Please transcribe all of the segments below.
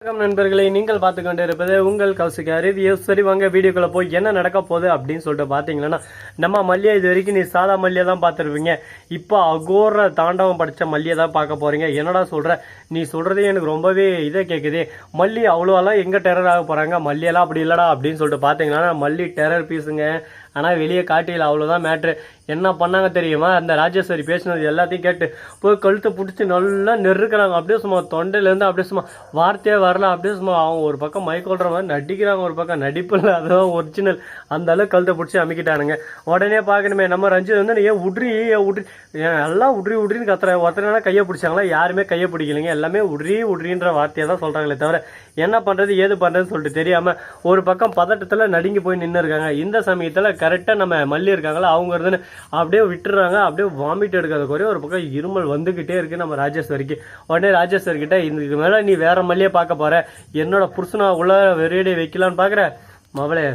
வணக்கம் நண்பர்களை, நீங்கள் பார்த்து கொண்டு இருப்பது உங்கள் கௌசிகா ரிவ்யூ. சரி வாங்க வீடியோக்குள்ள போய் என்ன நடக்க போகுது அப்படின்னு சொல்லிட்டு பார்த்தீங்கன்னா, நம்ம மல்லியை இது வரைக்கும் நீ சாதா மல்லியை தான் பார்த்துருப்பீங்க. இப்போ அகோர தாண்டவம் படித்த மல்லியை தான் பார்க்க போறீங்க. என்னடா சொல்ற, நீ சொல்றதே எனக்கு ரொம்பவே இதை கேட்குது. மல்லி அவ்வளோலாம் எங்கே டெரர் ஆக போறாங்க, மல்லியெல்லாம் அப்படி இல்லடா அப்படின்னு சொல்லிட்டு பார்த்தீங்கன்னா, மல்லி டெரர் பீஸுங்க. ஆனால் வெளியே காட்டியில் அவ்வளோதான் மேட்ரு. என்ன பண்ணாங்க தெரியுமா, அந்த ராஜேஸ்வரி பேசினது எல்லாத்தையும் கேட்டு போய் கழுத்தை பிடிச்சி நல்லா நெருக்கிறாங்க. அப்படியே சும்மா தொண்டையிலேருந்து அப்படியே சும்மா வார்த்தையே வரல. அப்படியே சும்மா அவங்க ஒரு பக்கம் மைக்கோல்ற மாதிரி நடிக்கிறாங்க, ஒரு பக்கம் நடிப்பில் அதுதான் ஒரிஜினல். அந்த அளவுக்கு கழுத்தை பிடிச்சி அமைக்கிட்டானுங்க. உடனே பார்க்கணுமே நம்ம ரஞ்சித் வந்து ஏன் உட்ரி எல்லாம் உட்ரின்னு கத்துற ஒருத்தனா கையை பிடிச்சாங்களா, யாருமே கையை பிடிக்கலைங்க. எல்லாமே உட்ரின்ற வார்த்தையை தான் சொல்கிறாங்களே தவிர என்ன பண்ணுறது ஏது பண்ணுறதுன்னு சொல்லிட்டு தெரியாமல் ஒரு பக்கம் பதட்டத்தில் நடுங்கி போய் நின்று இருக்காங்க. இந்த சமயத்தில் கரெக்டாக நம்ம மல்லி இருக்காங்களா, அவங்க இருந்துன்னு அப்படியே விட்டுறாங்க. அப்படியே வாமிட் எடுக்காத குறைய ஒரு பக்கம் இருமல் வந்துகிட்டே இருக்கு நம்ம ராஜேஸ்வரிக்கு. உடனே ராஜேஸ்வரி கிட்ட, இதுக்கு மேலே நீ வேற மல்லியை பார்க்க போற, என்னோட புருஷனா உள்ள வெறியடி வைக்கலான்னு பார்க்குற மவளே,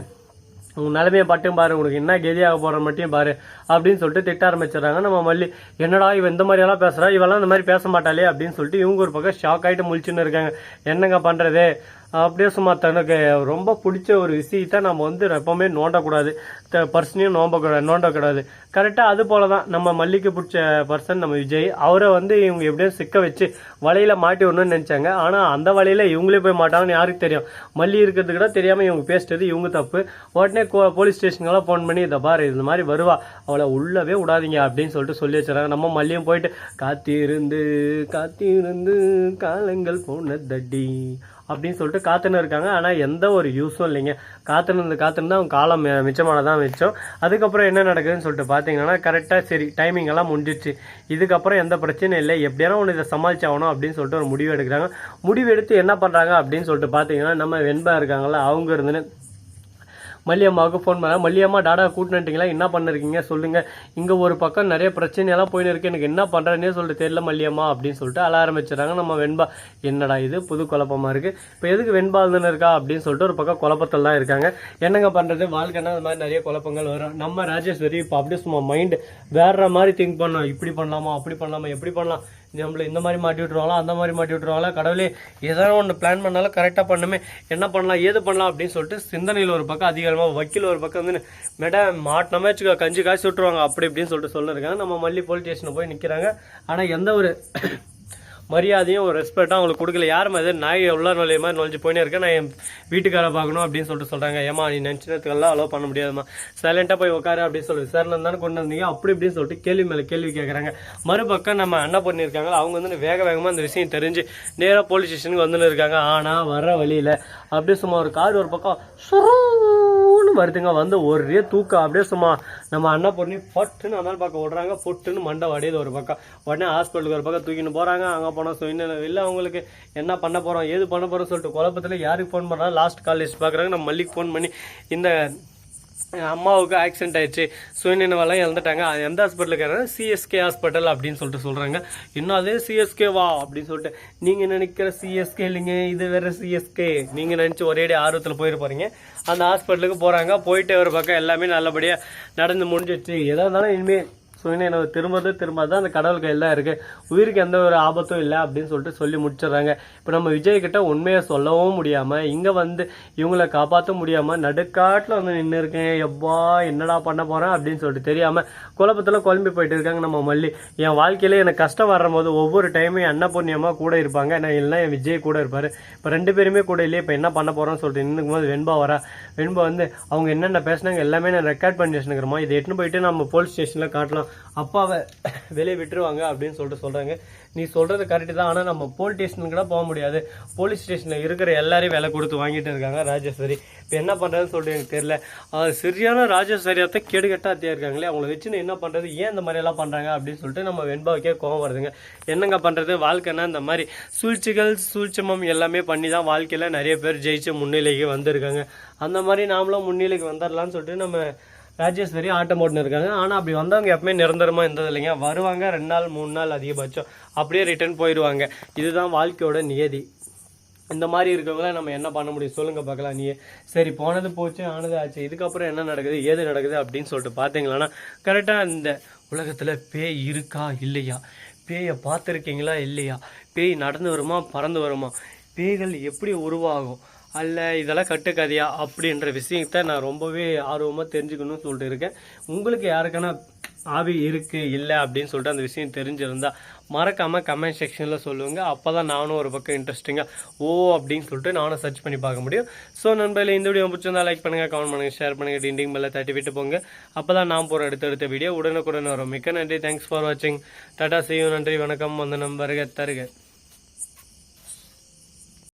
உன் நிலைமையை பட்டும் பாரு, உனக்கு என்ன கெதியாக போற மட்டும் பாரு அப்படின்னு சொல்லிட்டு திட்ட ஆரம்பிச்சிடறாங்க நம்ம மல்லி. என்னடா இவன் இந்த மாதிரியெல்லாம் பேசுறா, இவெல்லாம் இந்த மாதிரி பேச மாட்டாளே அப்படின்னு சொல்லிட்டு இவங்க ஒரு பக்கம் ஷாக் ஆகிட்டு முழிச்சுன்னு இருக்காங்க. என்னங்க பண்றது, அப்படியே சும்மா தனக்கு ரொம்ப பிடிச்ச ஒரு விஷயத்தை நம்ம வந்து எப்பவுமே நோண்டக்கூடாது, பர்சனையும் நோண்டக்கூடாது. கரெக்டாக அது போல தான் நம்ம மல்லிக்கு பிடிச்ச பர்சன் நம்ம விஜய். அவரை வந்து இவங்க எப்படியும் சிக்க வச்சு வலையில மாட்டி விடணும்னு நினைச்சாங்க. ஆனால் அந்த வலையில இவங்களே போய் மாட்டாங்கன்னு யாருக்கு தெரியும். மல்லி இருக்கிறது கூட தெரியாமல் இவங்க பேசிட்டது இவங்க தப்பு. உடனே போலீஸ் ஸ்டேஷனுக்கெல்லாம் ஃபோன் பண்ணி இதை பாரு, இந்த மாதிரி வருவா, அவளை உள்ளவே விடாதீங்க அப்படின்னு சொல்லிட்டு சொல்லி வச்சுறாங்க. நம்ம மல்லியும் போயிட்டு காத்திருந்து காத்திருந்து காலங்கள் போனதடி அப்படின்னு சொல்லிட்டு காத்துன்னு இருக்காங்க. ஆனால் எந்த ஒரு யூஸும் இல்லைங்க. காத்துன்னு அவங்க காலம் மிச்சமானதான் மிச்சம். அதுக்கப்புறம் என்ன நடக்குதுன்னு சொல்லிட்டு பார்த்தீங்கன்னா, கரெக்டாக சரி டைமிங் எல்லாம் முடிஞ்சிச்சு, இதுக்கப்புறம் எந்த பிரச்சனையும் இல்லை, எப்படியாலும் ஒன்று இதை சமாளிச்சாகணும் அப்படின்னு சொல்லிட்டு ஒரு முடிவு எடுக்கிறாங்க. முடிவு எடுத்து என்ன பண்ணுறாங்க அப்படின்னு சொல்லிட்டு பார்த்தீங்கன்னா, நம்ம வெண்பா இருக்காங்களா, அவங்க இருந்துன்னு மல்லியம்மாவுக்கு ஃபோன் பண்ண, மல்லியம்மா டாடா கூட்டினீங்களா, என்ன பண்ணிருக்கீங்க சொல்லுங்க, இங்கே ஒரு பக்கம் நிறைய பிரச்சனையெல்லாம் போயின்னு இருக்கு, எனக்கு என்ன பண்ணுறேன்னே சொல்லிட்டு தெரியல மல்லியம்மா அப்படின்னு சொல்லிட்டு அழ ஆரம்பிச்சிடறாங்க நம்ம வெண்பா. என்னடா இது புது குழப்பமா இருக்கு, இப்போ எதுக்கு வெண்பா இருந்துன்னு இருக்கா அப்படின்னு சொல்லிட்டு ஒரு பக்கம் குழப்பத்தில் தான் இருக்காங்க. என்னங்க பண்ணுறது, வாழ்க்கைன்னா அது மாதிரி நிறைய குழப்பங்கள் வரும். நம்ம ராஜேஸ்வரி இப்போ அப்படியே சும்மா மைண்டு வேற மாதிரி திங்க் பண்ணோம், இப்படி பண்ணலாமா அப்படி பண்ணலாமா எப்படி பண்ணலாம், நம்மள இந்த மாதிரி மாட்டி விட்டுருவாங்களா அந்த மாதிரி மாட்டி விட்டுருவாங்களா, கடவுளே ஏதாவது ஒன்று பிளான் பண்ணாலும் கரெக்டாக பண்ணுமே, என்ன பண்ணலாம் ஏது பண்ணலாம் அப்படின்னு சொல்லிட்டு சிந்தனையில் ஒரு பக்கம் அதிகாரமாக, வக்கீல் ஒரு பக்கம் வந்து மேடம் மாட்டினமே வச்சுக்கோ கஞ்சி காய்ச்சி விட்டுருவாங்க அப்படி இப்படின்னு சொல்லிட்டு சொல்லிருக்காங்க. நம்ம மல்லி போலீஸ் ஸ்டேஷனில் போய் நிற்கிறாங்க. ஆனால் எந்த ஒரு மரியாதையும் ஒரு ரெஸ்பெக்டாக அவங்களுக்கு கொடுக்கல. யாரும் அது நாய் உள்ள நுழைய மாதிரி நுழைஞ்சு போயினே இருக்கேன், நான் என் வீட்டுக்கார பார்க்கணும் அப்படின்னு சொல்லிட்டு சொல்கிறாங்க. ஏமா நீ நினச்சினதுக்கெல்லாம் அலோவ் பண்ண முடியாதுமா, சைலண்ட்டாக போய் உட்காரு அப்படின்னு சொல்லி சார் தானே கொண்டு வந்தீங்க அப்படி இப்படின்னு சொல்லிட்டு கேள்வி மேலே கேள்வி கேட்குறாங்க. மறுபக்கம் நம்ம அண்ணா பண்ணியிருக்காங்க, அவங்க வந்து வேக வேகமாக அந்த விஷயம் தெரிஞ்சு நேராக போலீஸ் ஸ்டேஷனுக்கு வந்துன்னு இருக்காங்க. ஆனால் வர வழியில் அப்படியே சும்மா ஒரு கார் ஒரு பக்கம் வருதுங்க, வந்து ஒரே தூக்கம். அப்படியே சும்மா நம்ம அண்ணா பொண்ணி பட்டுன்னு அந்த பக்கம் ஓடுறாங்க, பொட்டுன்னு மண்டை வடையுது ஒரு பக்கம். உடனே ஹாஸ்பிட்டலுக்கு ஒரு பக்கம் தூக்கின்னு போகிறாங்க. அங்கே போனால் சுயநிலை இல்லை, அவங்களுக்கு என்ன பண்ண போகிறோம் ஏது பண்ண போகிறோம் சொல்லிட்டு குழப்பத்தில் யாருக்கு ஃபோன் பண்ணுறாங்க, லாஸ்ட் கால் லிஸ்ட் பார்க்குறாங்க. நம்ம மல்லிக்கு ஃபோன் பண்ணி இந்த அம்மாவுக்கு ஆக்சிடென்ட் ஆயிடுச்சு, சுயநினைவெல்லாம் இறந்துட்டாங்க, எந்த ஹாஸ்பிட்டலுக்கு சிஎஸ்கே ஹாஸ்பிட்டல் அப்படின்னு சொல்லிட்டு சொல்கிறாங்க. இன்னும் அதே சிஎஸ்கே வா அப்படின்னு சொல்லிட்டு, நீங்கள் நினைக்கிற சிஎஸ்கே இல்லைங்க, இது வேற சிஎஸ்கே, நீங்கள் நினச்சி ஒரேடி ஆர்வத்தில் போயிட்டு போகிறீங்க. அந்த ஹாஸ்பிட்டலுக்கு போகிறாங்க. போயிட்டு ஒரு பக்கம் எல்லாமே நல்லபடியாக நடந்து முடிஞ்சிடுச்சு. எதாக இருந்தாலும் இனிமேல் சுயநினைவு திரும்ப அந்த கடவுள் கையில் தான் இருக்குது, உயிருக்கு எந்த ஒரு ஆபத்தும் இல்லை அப்படின்னு சொல்லிட்டு சொல்லி முடிச்சிடுறாங்க. இப்போ நம்ம விஜய்கிட்ட உண்மையை சொல்லவும் முடியாமல், இங்கே வந்து இவங்களை காப்பாற்ற முடியாமல் நடுக்காட்டில் வந்து நின்று இருக்கேன், எப்பா என்னடா பண்ண போகிறேன் அப்படின்னு சொல்லிட்டு தெரியாமல் குழப்பத்தில் குழம்பி போயிட்டு இருக்காங்க நம்ம மல்லி. என் வாழ்க்கையில எனக்கு கஷ்டம் வரும்போது ஒவ்வொரு டைமும் அண்ணா பொண்ணியம்மா கூட இருப்பாங்க, நான் இல்லைனா என் விஜய் கூட இருப்பார். இப்போ ரெண்டு பேருமே கூட இல்லையே, இப்போ என்ன பண்ண போகிறோன்னு சொல்லிட்டு நின்றுக்கும் போது வெண்பா வரா. வெண்பா வந்து அவங்க என்னென்ன பேசினாங்க எல்லாமே நான் ரெக்கார்ட் பண்ணி வச்சுக்கிறோமா, இதை எட்டுன்னு போயிட்டு நம்ம போலீஸ் ஸ்டேஷனில் காட்டலாம், அப்பாவை வெளியே விட்டுருவாங்க அப்படின்னு சொல்லிட்டு சொல்கிறாங்க. நீ சொல்கிறது கரெக்டு தான், ஆனால் நம்ம போலீஸ் ஸ்டேஷனுக்கு கூட போக முடியாது, போலீஸ் ஸ்டேஷனில் இருக்கிற எல்லாரையும் விலை கொடுத்து வாங்கிட்டு இருக்காங்க ராஜேஸ்வரி. இப்போ என்ன பண்ணுறதுன்னு சொல்லிட்டு எனக்கு தெரியல. சரியான ராஜேஸ்வரியாத்த கேடுகட்டா அத்தியா இருக்காங்களே, அவங்கள வச்சுன்னு என்ன பண்ணுறது, ஏன் இந்த மாதிரியெல்லாம் பண்ணுறாங்க அப்படின்னு சொல்லிட்டு நம்ம வெண்பாவுக்கே கோவம் வருதுங்க. என்னங்க பண்ணுறது, வாழ்க்கைன்னா இந்த மாதிரி சூழ்ச்சிமம் எல்லாமே பண்ணி தான் வாழ்க்கையில் நிறைய பேர் ஜெயிச்சு முன்னிலைக்கு வந்திருக்காங்க. அந்த மாதிரி நாமளும் முன்னிலைக்கு வந்துடலான்னு சொல்லிட்டு நம்ம ராஜேஸ்வரி ஆட்டம் போட்டுன்னு இருக்காங்க. ஆனால் அப்படி வந்தவங்க எப்பவுமே நிரந்தரமாக இருந்தது இல்லைங்க, வருவாங்க 2 நாள் 3 நாள் அதிகபட்சம், அப்படியே ரிட்டர்ன் போயிடுவாங்க. இதுதான் வாழ்க்கையோட நியதி. இந்த மாதிரி இருக்கவங்கள நம்ம என்ன பண்ண முடியும் சொல்லுங்க பார்க்கலாம். நீ சரி போனது போச்சு ஆனது ஆச்சு, இதுக்கப்புறம் என்ன நடக்குது ஏது நடக்குது அப்படின்னு சொல்லிட்டு பார்த்தீங்களன்னா, கரெக்டாக இந்த உலகத்தில் பேய் இருக்கா இல்லையா, பேயை பார்த்துருக்கீங்களா இல்லையா, பேய் நடந்து வருமா பறந்து வருமா, பேய்கள் எப்படி உருவாகும் அல்ல இதெல்லாம் கட்டுக்கதையா அப்படின்ற விஷயத்த நான் ரொம்பவே ஆர்வமாக தெரிஞ்சுக்கணும்னு சொல்லிட்டு இருக்கேன். உங்களுக்கு யாருக்கான ஆவி இருக்கு இல்லை அப்படின்னு சொல்லிட்டு அந்த விஷயம் தெரிஞ்சிருந்தா மறக்காம கமெண்ட் செக்ஷனில் சொல்லுங்க. அப்போ தான் நானும் ஒரு பக்கம் இன்ட்ரெஸ்டிங்காக அப்படின்னு சொல்லிட்டு நானும் சர்ச் பண்ணி பார்க்க முடியும். ஸோ நண்பர்களே, இந்த வீடியோ பிடிச்சிருந்தா லைக் பண்ணுங்கள், கமெண்ட் பண்ணுங்கள், ஷேர் பண்ணுங்கள், டிண்டிங் பெல்ல தட்டி விட்டு போங்க. அப்போ தான் நான் போகிற அடுத்தடுத்த வீடியோ உடனுக்குடன் வரும். மிக்க நன்றி. தேங்க்ஸ் ஃபார் வாட்சிங். Tata, see you. நன்றி, வணக்கம், வந்தனம், வருக தருக.